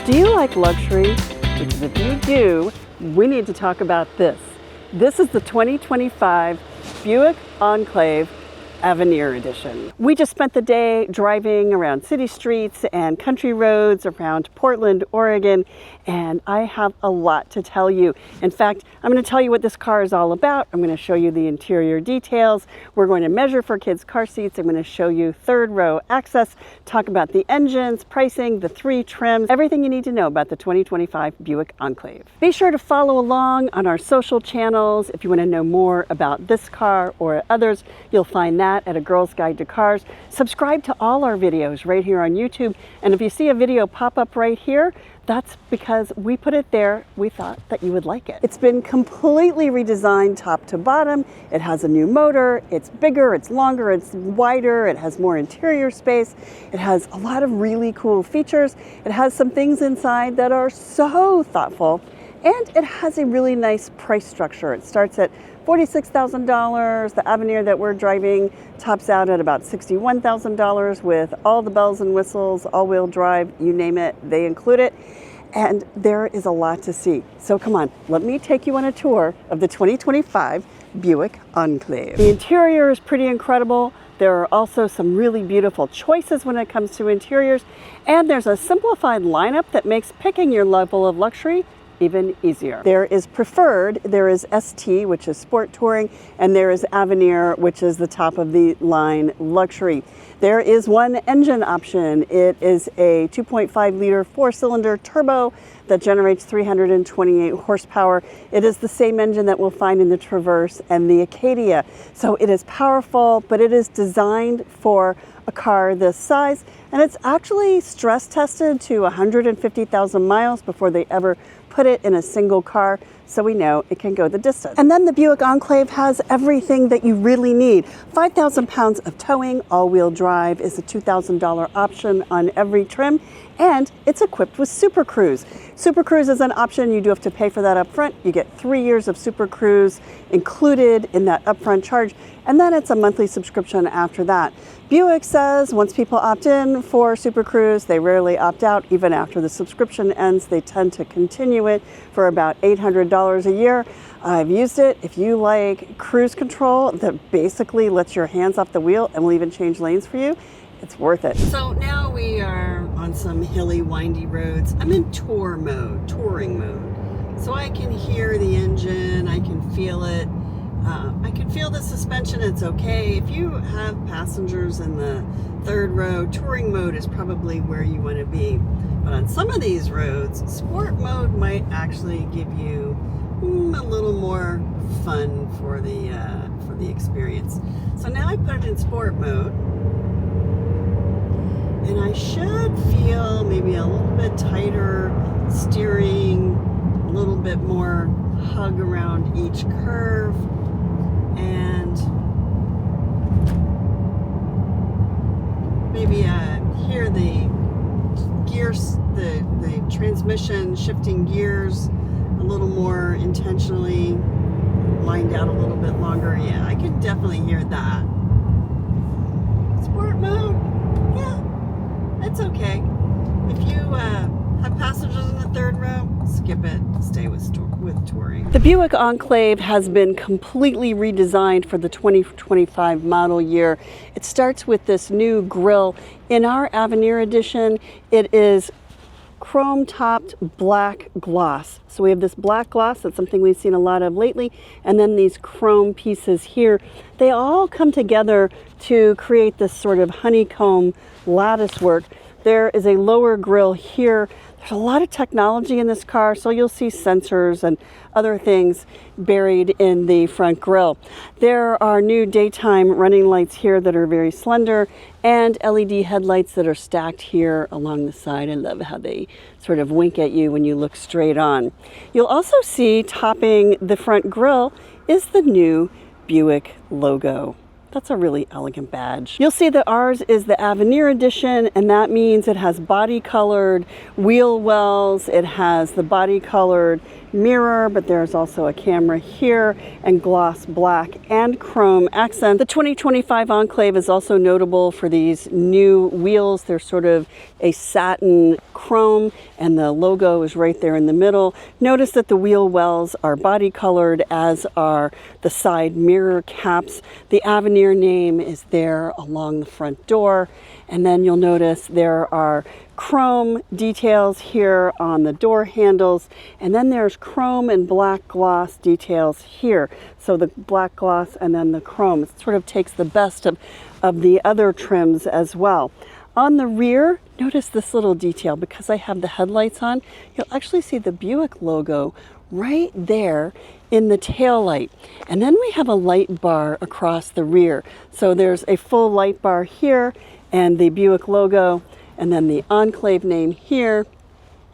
Do you like luxury? Because if you do, we need to talk about this. This is the 2025 Buick Enclave Avenir Edition. We just spent the day driving around city streets and country roads around Portland, Oregon, and I have a lot to tell you. In fact, I'm going to tell you what this car is all about. I'm going to show you the interior details. We're going to measure for kids' car seats. I'm going to show you third row access, talk about the engines, pricing, the 3 trims, everything you need to know about the 2025 Buick Enclave. Be sure to follow along on our social channels. If you want to know more about this car or others, you'll find that at A Girl's Guide to Cars. Subscribe to all our videos right here on YouTube. And if you see a video pop up right here, that's because we put it there. We thought that you would like it. It's been completely redesigned top to bottom. It has a new motor. It's bigger, it's longer, it's wider. It has more interior space. It has a lot of really cool features. It has some things inside that are so thoughtful. And it has a really nice price structure. It starts at $46,000. The Avenir that we're driving tops out at about $61,000 with all the bells and whistles, all-wheel drive, you name it, they include it. And there is a lot to see. So come on, let me take you on a tour of the 2025 Buick Enclave. The interior is pretty incredible. There are also some really beautiful choices when it comes to interiors. And there's a simplified lineup that makes picking your level of luxury even easier. There is Preferred, there is ST, which is Sport Touring, and there is Avenir, which is the top of the line luxury. There is one engine option. It is a 2.5 liter 4-cylinder turbo that generates 328 horsepower. It is the same engine that we'll find in the Traverse and the Acadia. So it is powerful, but it is designed for a car this size, and it's actually stress tested to 150,000 miles before they ever put it in a single car, so we know it can go the distance. And then the Buick Enclave has everything that you really need. 5,000 pounds of towing, all-wheel drive is a $2,000 option on every trim, and it's equipped with Super Cruise. Super Cruise is an option. You do have to pay for that up front. You get 3 years of Super Cruise included in that upfront charge, and then it's a monthly subscription after that. Buick says once people opt in for Super Cruise, they rarely opt out. Even after the subscription ends, they tend to continue it for about $800 a year. I've used it. If you like cruise control that basically lets your hands off the wheel and will even change lanes for you, it's worth it. So now we are on some hilly, windy roads. I'm in tour mode, touring mode. So I can hear the engine, I can feel it. I can feel the suspension, it's okay. If you have passengers in the third row, touring mode is probably where you want to be. But on some of these roads, sport mode might actually give you a little more fun for the experience. So now I put it in sport mode, and I should feel maybe a little bit tighter steering, a little bit more hug around each curve, and maybe hear the gears, the transmission shifting gears a little more intentionally, lined out a little bit longer. Yeah, I can definitely hear that. Sport mode, yeah, it's okay. If you have passengers in the third row, skip it, stay with touring. The Buick Enclave has been completely redesigned for the 2025 model year. It starts with this new grille. In our Avenir edition, it is chrome topped black gloss. So we have this black gloss, that's something we've seen a lot of lately, and then these chrome pieces here. They all come together to create this sort of honeycomb lattice work. There is a lower grille here. There's a lot of technology in this car, so you'll see sensors and other things buried in the front grille. There are new daytime running lights here that are very slender, and LED headlights that are stacked here along the side. I love how they sort of wink at you when you look straight on. You'll also see topping the front grille is the new Buick logo. That's a really elegant badge. You'll see that ours is the Avenir edition, and that means it has body colored wheel wells, it has the body colored mirror, but there's also a camera here and gloss black and chrome accent. The 2025 Enclave is also notable for these new wheels. They're sort of a satin chrome and the logo is right there in the middle. Notice that the wheel wells are body colored, as are the side mirror caps. The Avenir name is there along the front door. And then you'll notice there are chrome details here on the door handles, and then there's chrome and black gloss details here. So the black gloss and then the chrome, it sort of takes the best of the other trims as well. On the rear, notice this little detail. Because I have the headlights on, you'll actually see the Buick logo right there in the tail light. And then we have a light bar across the rear. So there's a full light bar here and the Buick logo, and then the Enclave name here,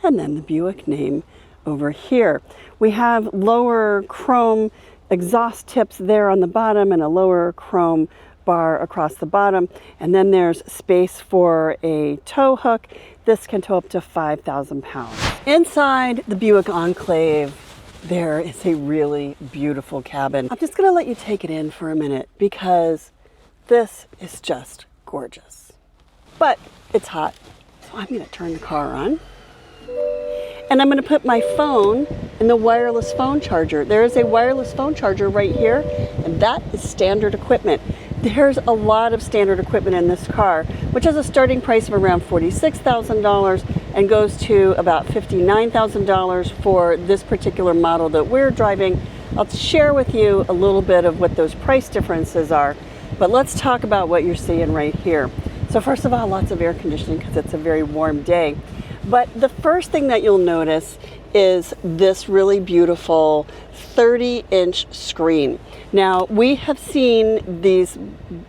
and then the Buick name over here. We have lower chrome exhaust tips there on the bottom and a lower chrome bar across the bottom. And then there's space for a tow hook. This can tow up to 5,000 pounds. Inside the Buick Enclave, there is a really beautiful cabin. I'm just gonna let you take it in for a minute because this is just gorgeous. But it's hot, so I'm gonna turn the car on. And I'm gonna put my phone in the wireless phone charger. There is a wireless phone charger right here, and that is standard equipment. There's a lot of standard equipment in this car, which has a starting price of around $46,000 and goes to about $59,000 for this particular model that we're driving. I'll share with you a little bit of what those price differences are, but let's talk about what you're seeing right here. So first of all, lots of air conditioning because it's a very warm day. But the first thing that you'll notice is this really beautiful 30-inch screen. Now, we have seen these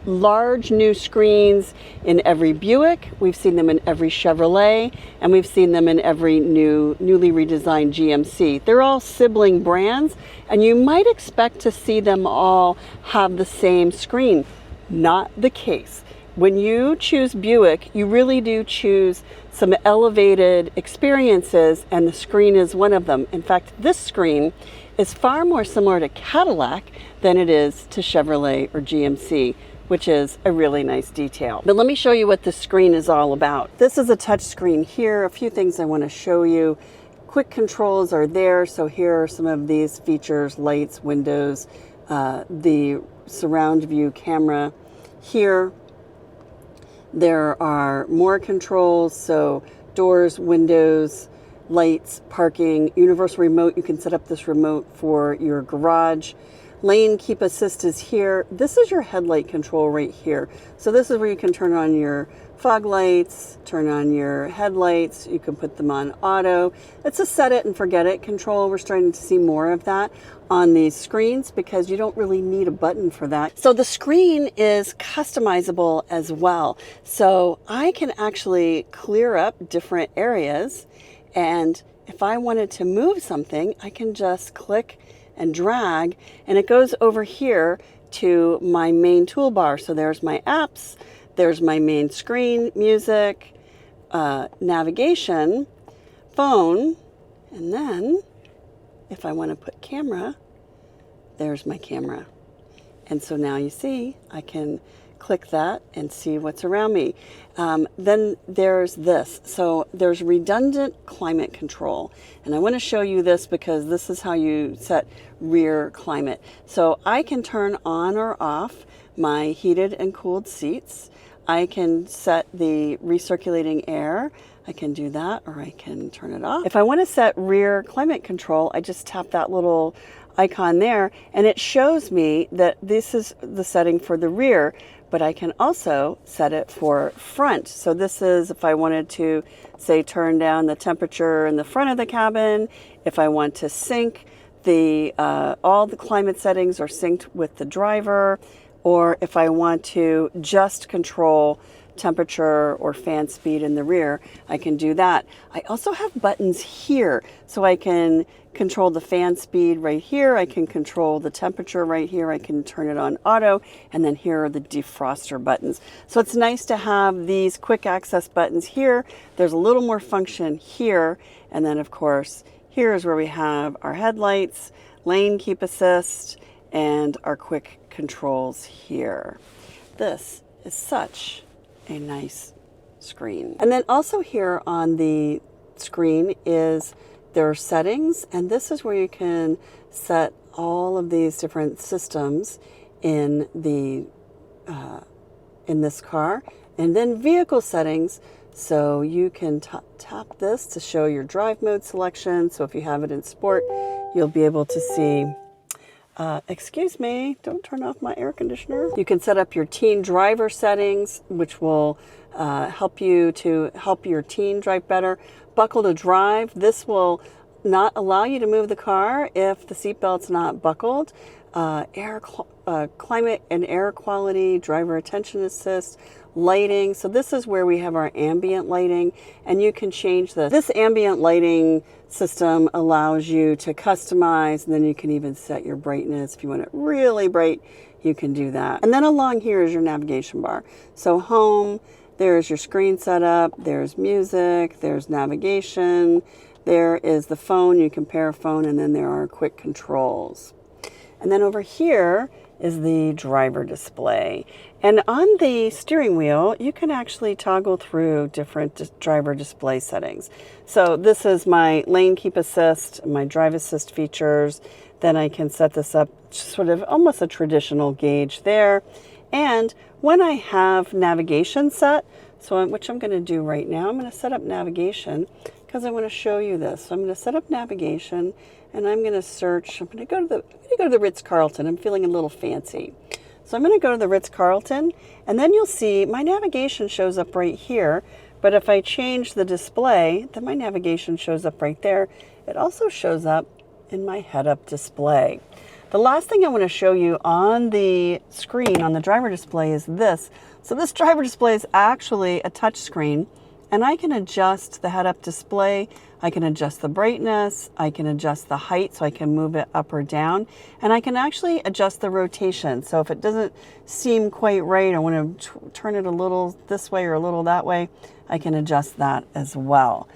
large new screens in every Buick, we've seen them in every Chevrolet, and we've seen them in every newly redesigned GMC. They're all sibling brands, and you might expect to see them all have the same screen. Not the case. When you choose Buick, you really do choose some elevated experiences, and the screen is one of them. In fact, this screen is far more similar to Cadillac than it is to Chevrolet or GMC, which is a really nice detail. But let me show you what the screen is all about. This is a touch screen here. A few things I want to show you. Quick controls are there. So here are some of these features: lights, windows, the surround view camera here. There are more controls, so doors, windows, lights, parking, universal remote. You can set up this remote for your garage. Lane keep assist is here. This is your headlight control right here. So this is where you can turn on your fog lights, turn on your headlights. You can put them on auto. It's a set it and forget it control. We're starting to see more of that on these screens because you don't really need a button for that. So the screen is customizable as well. So I can actually clear up different areas, and if I wanted to move something, I can just click and drag, and it goes over here to my main toolbar. So there's my apps, there's my main screen, music, navigation, phone, and then if I want to put camera, there's my camera. And so now you see, I can click that and see what's around me. Then there's this. So there's redundant climate control. And I want to show you this because this is how you set rear climate. So I can turn on or off my heated and cooled seats. I can set the recirculating air. I can do that, or I can turn it off. If I want to set rear climate control, I just tap that little icon there, and it shows me that this is the setting for the rear, but I can also set it for front. So this is if I wanted to, say, turn down the temperature in the front of the cabin, if I want to sync the all the climate settings are synced with the driver, or if I want to just control temperature or fan speed in the rear, I can do that. I also have buttons here, so I can control the fan speed right here, I can control the temperature right here, I can turn it on auto, and then here are the defroster buttons. So it's nice to have these quick access buttons here. There's a little more function here, and then of course Here is where we have our headlights, lane keep assist, and our quick controls here. This is such a nice screen. And then also here on the screen is their settings, and this is where you can set all of these different systems in the in this car. And then vehicle settings, so you can tap this to show your drive mode selection. So if you have it in sport, you'll be able to see, excuse me, don't turn off my air conditioner. You can set up your teen driver settings, which will help you to help your teen drive better. Buckle to drive, this will not allow you to move the car if the seatbelt's not buckled. Climate and air quality, driver attention assist, lighting. So this is where we have our ambient lighting, and you can change this. This ambient lighting system allows you to customize, and then you can even set your brightness. If you want it really bright, you can do that. And then along here is your navigation bar. So home, there's your screen setup, there's music, there's navigation, there is the phone, you can pair a phone, and then there are quick controls. And then over here is the driver display. And on the steering wheel, you can actually toggle through different driver display settings. So this is my lane keep assist, my drive assist features. Then I can set this up sort of almost a traditional gauge there. And when I have navigation set, which I'm going to do right now, I'm going to set up navigation because I want to show you this. So I'm going to set up navigation, and I'm going to search. I'm going to go to the Ritz-Carlton. I'm feeling a little fancy. So I'm going to go to the Ritz-Carlton, and then you'll see my navigation shows up right here. But if I change the display, then my navigation shows up right there. It also shows up in my head-up display. The last thing I want to show you on the screen, on the driver display, is this. So this driver display is actually a touch screen, and I can adjust the head-up display. I can adjust the brightness. I can adjust the height, so I can move it up or down. And I can actually adjust the rotation. So if it doesn't seem quite right, I want to turn it a little this way or a little that way, I can adjust that as well.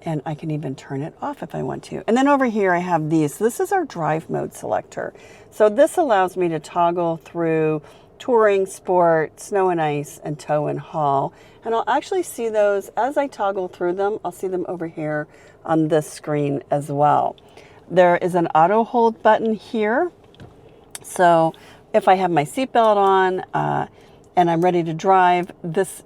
And I can even turn it off if I want to. And then over here I have these. This is our drive mode selector. So this allows me to toggle through touring, sport, snow and ice, and tow and haul. And I'll actually see those as I toggle through them. I'll see them over here on this screen as well. There is an auto hold button here. So if I have my seatbelt on and I'm ready to drive, this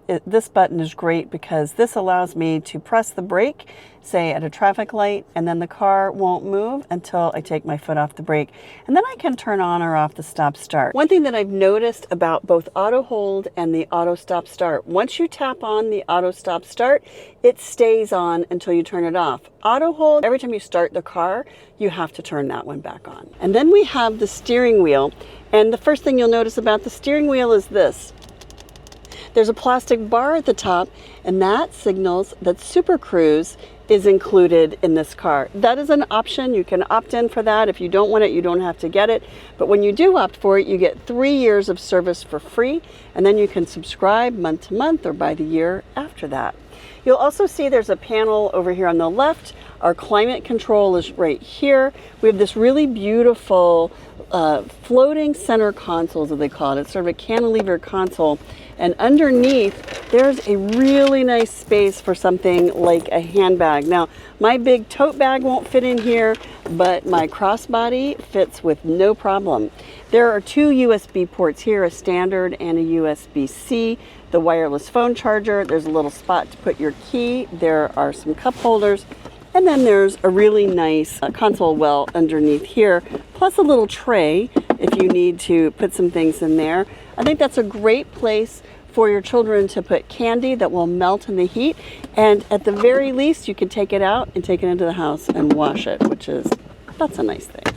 button is great because this allows me to press the brake, say at a traffic light, and then the car won't move until I take my foot off the brake. And then I can turn on or off the stop start. One thing that I've noticed about both auto hold and the auto stop start, once you tap on the auto stop start, it stays on until you turn it off. Auto hold, every time you start the car, you have to turn that one back on. And then we have the steering wheel. And the first thing you'll notice about the steering wheel is this. There's a plastic bar at the top, and that signals that Super Cruise is included in this car. That is an option. You can opt in for that. If you don't want it, you don't have to get it. But when you do opt for it, you get 3 years of service for free, and then you can subscribe month to month or by the year after that. You'll also see there's a panel over here on the left. Our climate control is right here. We have this really beautiful floating center console, as they call it. It's sort of a cantilever console. And underneath, there's a really nice space for something like a handbag. Now, my big tote bag won't fit in here, but my crossbody fits with no problem. There are 2 USB ports here, a standard and a USB-C. The wireless phone charger, there's a little spot to put your key. There are some cup holders. And then there's a really nice console well underneath here, plus a little tray if you need to put some things in there. I think that's a great place for your children to put candy that will melt in the heat. And at the very least, you can take it out and take it into the house and wash it, that's a nice thing.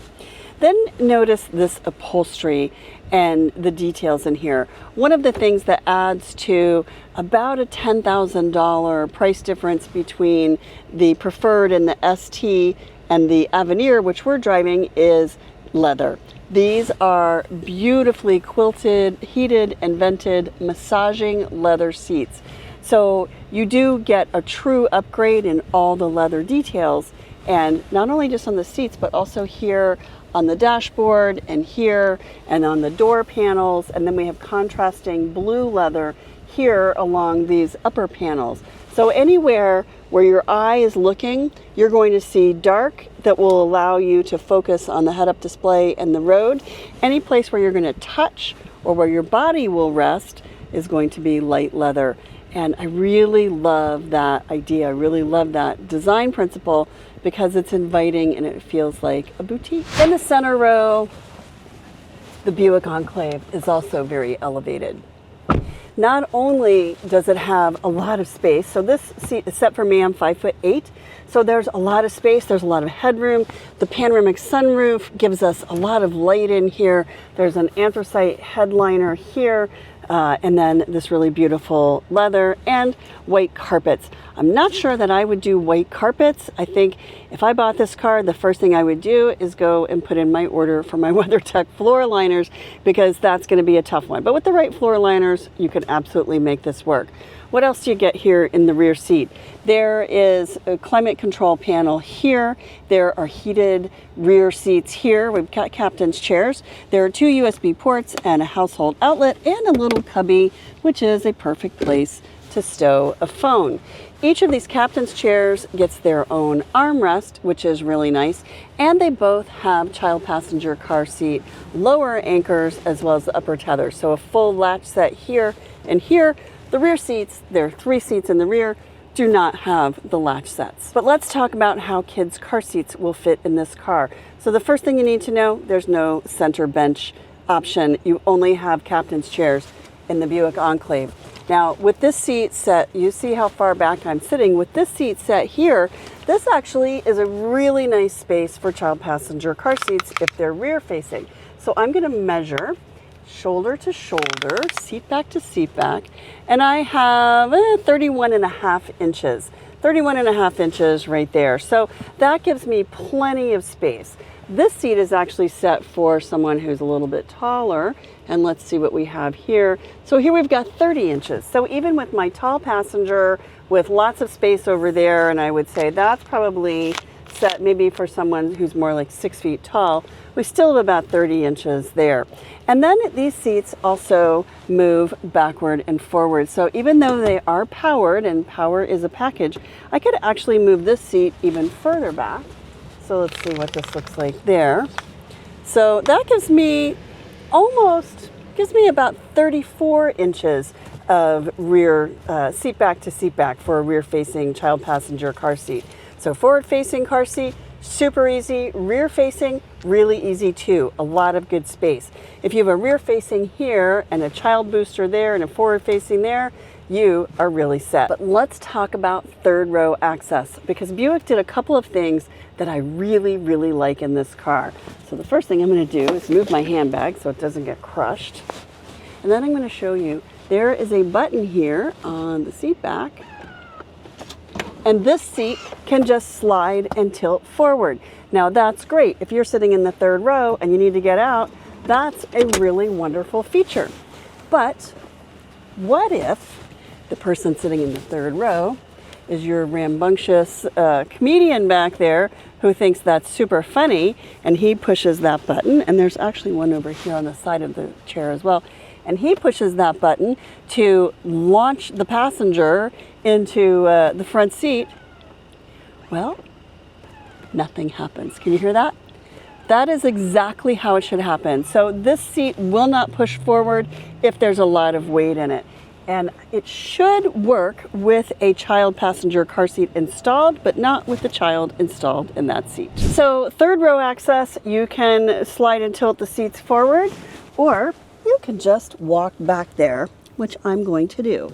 Then notice this upholstery and the details in here. One of the things that adds to about a $10,000 price difference between the Preferred and the ST and the Avenir, which we're driving, is leather. These are beautifully quilted, heated and vented, massaging leather seats. So you do get a true upgrade in all the leather details. And not only just on the seats, but also here on the dashboard and here and on the door panels. And then we have contrasting blue leather here along these upper panels. So anywhere where your eye is looking, you're going to see dark that will allow you to focus on the head-up display and the road. Any place where you're going to touch or where your body will rest is going to be light leather. And I really love that idea. I really love that design principle because it's inviting and it feels like a boutique. In the center row, the Buick Enclave is also very elevated. Not only does it have a lot of space, so this seat is set for me, I'm 5'8", so there's a lot of space, there's a lot of headroom. The panoramic sunroof gives us a lot of light in here. There's an anthracite headliner here, and then this really beautiful leather and white carpets. I'm not sure that I would do white carpets. I think if I bought this car, the first thing I would do is go and put in my order for my WeatherTech floor liners, because that's going to be a tough one. But with the right floor liners, you can absolutely make this work. What else do you get here in the rear seat? There is a climate control panel here. There are heated rear seats here. We've got captain's chairs. There are 2 USB ports and a household outlet and a little cubby, which is a perfect place to stow a phone. Each of these captain's chairs gets their own armrest, which is really nice. And they both have child passenger car seat lower anchors as well as the upper tether. So a full latch set here and here. The rear seats, there are 3 seats in the rear, do not have the latch sets. But let's talk about how kids' car seats will fit in this car. So the first thing you need to know, there's no center bench option. You only have captain's chairs in the Buick Enclave. Now with this seat set, you see how far back I'm sitting. With this seat set here, this actually is a really nice space for child passenger car seats if they're rear facing. So I'm gonna measure shoulder to shoulder, seat back to seat back, and I have 31.5 inches. 31.5 inches right there. So that gives me plenty of space. This seat is actually set for someone who's a little bit taller, and let's see what we have here. So here we've got 30 inches. So even with my tall passenger with lots of space over there, and I would say that's probably set maybe for someone who's more like 6 feet tall, we still have about 30 inches there. And then these seats also move backward and forward. So even though they are powered, and power is a package, I could actually move this seat even further back. So let's see what this looks like there. So that gives me about 34 inches of rear seat back to seat back for a rear facing child passenger car seat. So forward facing car seat, super easy. Rear facing, really easy too. A lot of good space. If you have a rear facing here and a child booster there and a forward facing there, you are really set. But let's talk about third row access, because Buick did a couple of things that I really, really like in this car. So the first thing I'm going to do is move my handbag so it doesn't get crushed. And then I'm going to show you, there is a button here on the seat back. And this seat can just slide and tilt forward. Now that's great. If you're sitting in the third row and you need to get out, that's a really wonderful feature. But what if the person sitting in the third row is your rambunctious comedian back there who thinks that's super funny, and he pushes that button, and there's actually one over here on the side of the chair as well, and he pushes that button to launch the passenger into the front seat. Well, nothing happens. Can you hear that? That is exactly how it should happen. So this seat will not push forward if there's a lot of weight in it. And it should work with a child passenger car seat installed, but not with the child installed in that seat. So third row access, you can slide and tilt the seats forward, or you can just walk back there, which I'm going to do.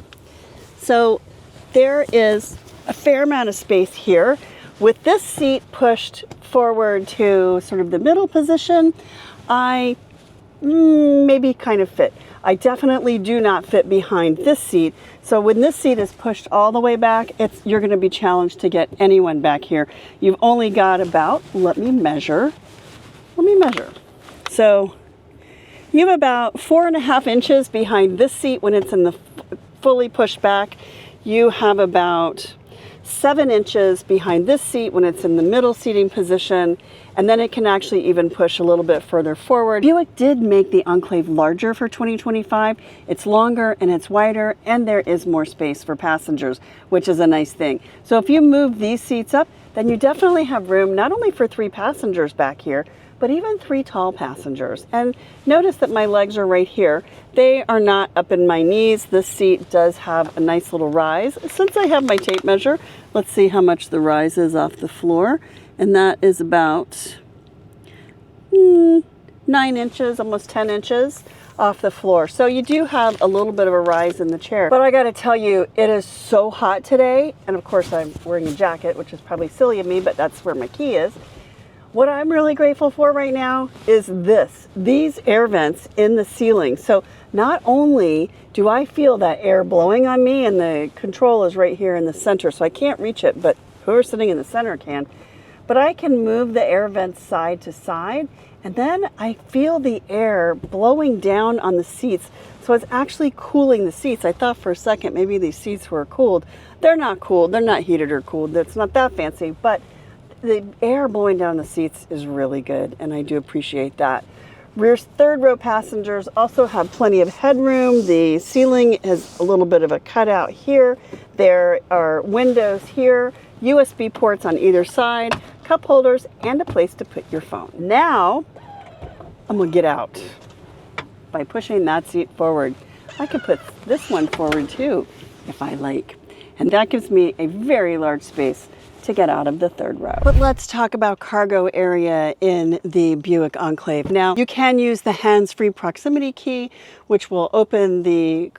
So there is a fair amount of space here. With this seat pushed forward to sort of the middle position, I maybe kind of fit. I definitely do not fit behind this seat. So when this seat is pushed all the way back, you're going to be challenged to get anyone back here. You've only got about, let me measure. So you have about 4.5 inches behind this seat when it's in the fully pushed back. You have about 7 inches behind this seat when it's in the middle seating position, and then it can actually even push a little bit further forward. Buick did make the Enclave larger for 2025. It's longer and it's wider, and there is more space for passengers, which is a nice thing. So if you move these seats up, then you definitely have room not only for 3 passengers back here, but even 3 tall passengers. And notice that my legs are right here. They are not up in my knees. This seat does have a nice little rise. Since I have my tape measure, let's see how much the rise is off the floor. And that is about 9 inches, almost 10 inches off the floor. So you do have a little bit of a rise in the chair. But I gotta tell you, it is so hot today. And of course I'm wearing a jacket, which is probably silly of me, but that's where my key is. What I'm really grateful for right now is these air vents in the ceiling. So not only do I feel that air blowing on me, and the control is right here in the center, so I can't reach it, but whoever's sitting in the center can. But I can move the air vents side to side, and then I feel the air blowing down on the seats. So it's actually cooling the seats. I thought for a second maybe these seats were cooled. They're not cooled. They're not heated or cooled. It's not that fancy, but the air blowing down the seats is really good, and I do appreciate that. Rear third row passengers also have plenty of headroom. The ceiling has a little bit of a cutout here. There are windows here, USB ports on either side, cup holders, and a place to put your phone. Now, I'm gonna get out by pushing that seat forward. I could put this one forward too, if I like. And that gives me a very large space to get out of the third row. But let's talk about cargo area in the Buick Enclave. Now, you can use the hands-free proximity key, which will open the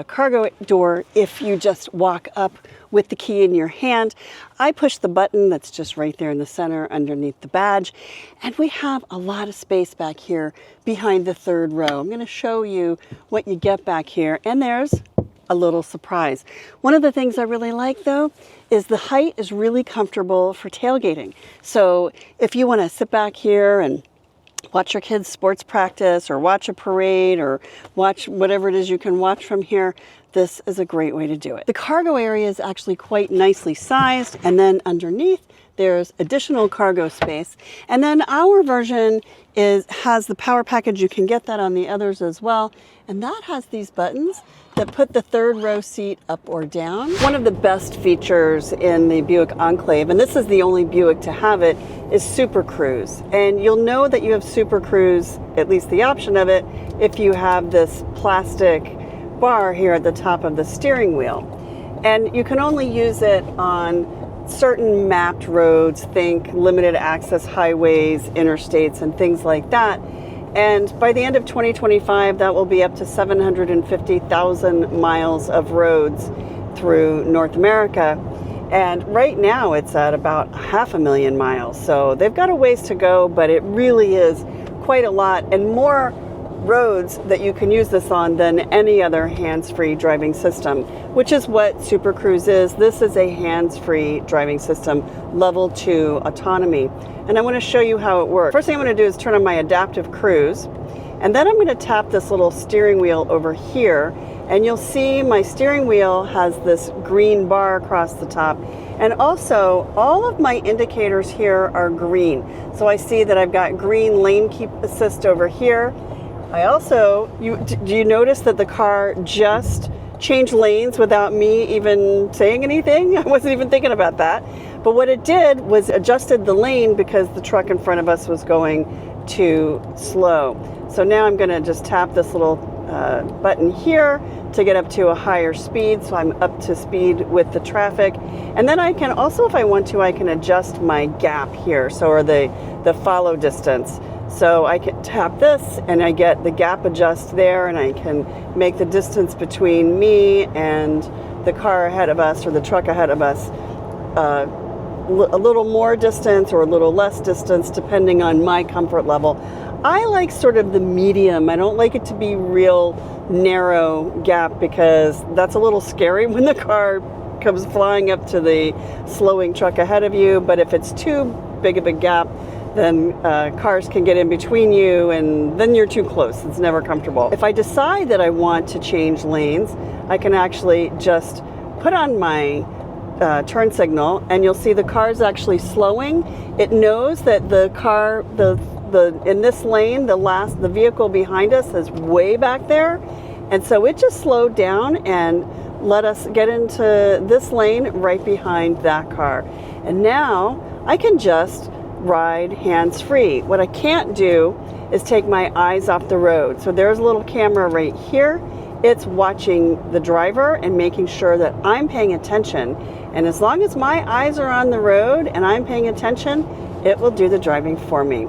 cargo door if you just walk up with the key in your hand. I push the button that's just right there in the center underneath the badge, and we have a lot of space back here behind the third row. I'm gonna show you what you get back here, and there's a little surprise. One of the things I really like though is the height is really comfortable for tailgating. So if you want to sit back here and watch your kids' sports practice, or watch a parade, or watch whatever it is you can watch from here, this is a great way to do it. The cargo area is actually quite nicely sized, and then underneath there's additional cargo space. And then our version has the power package. You can get that on the others as well. And that has these buttons that put the third row seat up or down. One of the best features in the Buick Enclave, and this is the only Buick to have it, is Super Cruise. And you'll know that you have Super Cruise, at least the option of it, if you have this plastic bar here at the top of the steering wheel. And you can only use it on certain mapped roads, think limited access highways, interstates, and things like that. And by the end of 2025, that will be up to 750,000 miles of roads through North America. And right now it's at about 500,000 miles. So they've got a ways to go, but it really is quite a lot, and more roads that you can use this on than any other hands-free driving system, which is what Super Cruise is. This is a hands-free driving system, level 2 autonomy. And I want to show you how it works. First thing I'm going to do is turn on my adaptive cruise, and then I'm going to tap this little steering wheel over here, and you'll see my steering wheel has this green bar across the top, and also all of my indicators here are green. So I see that I've got green lane keep assist over here. I also, do you notice that the car just changed lanes without me even saying anything? I wasn't even thinking about that. But what it did was adjusted the lane because the truck in front of us was going too slow. So now I'm gonna just tap this little button here to get up to a higher speed, so I'm up to speed with the traffic. And then I can also, if I want to, I can adjust my gap here, so or the follow distance. So I can tap this and I get the gap adjust there, and I can make the distance between me and the car ahead of us or the truck ahead of us a little more distance or a little less distance depending on my comfort level. I like sort of the medium. I don't like it to be real narrow gap because that's a little scary when the car comes flying up to the slowing truck ahead of you. But if it's too big of a gap, then cars can get in between you, and then you're too close. It's never comfortable. If I decide that I want to change lanes, I can actually just put on my turn signal, and you'll see the car's actually slowing. It knows that the car, in this lane, the vehicle behind us is way back there, and so it just slowed down and let us get into this lane right behind that car. And now I can just ride hands-free. What I can't do is take my eyes off the road. So there's a little camera right here. It's watching the driver and making sure that I'm paying attention. And as long as my eyes are on the road and I'm paying attention, it will do the driving for me.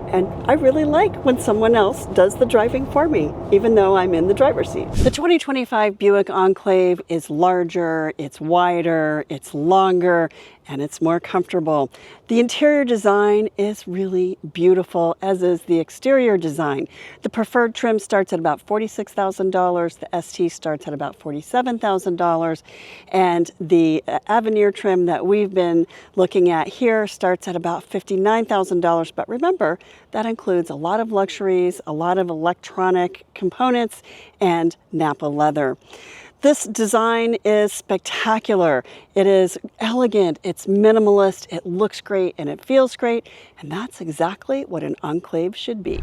And I really like when someone else does the driving for me, even though I'm in the driver's seat. The 2025 Buick Enclave is larger, it's wider, it's longer, and it's more comfortable. The interior design is really beautiful, as is the exterior design. The preferred trim starts at about $46,000. The ST starts at about $47,000. And the Avenir trim that we've been looking at here starts at about $59,000. But remember, that includes a lot of luxuries, a lot of electronic components, and Nappa leather. This design is spectacular. It is elegant, it's minimalist, it looks great, and it feels great, and that's exactly what an Enclave should be.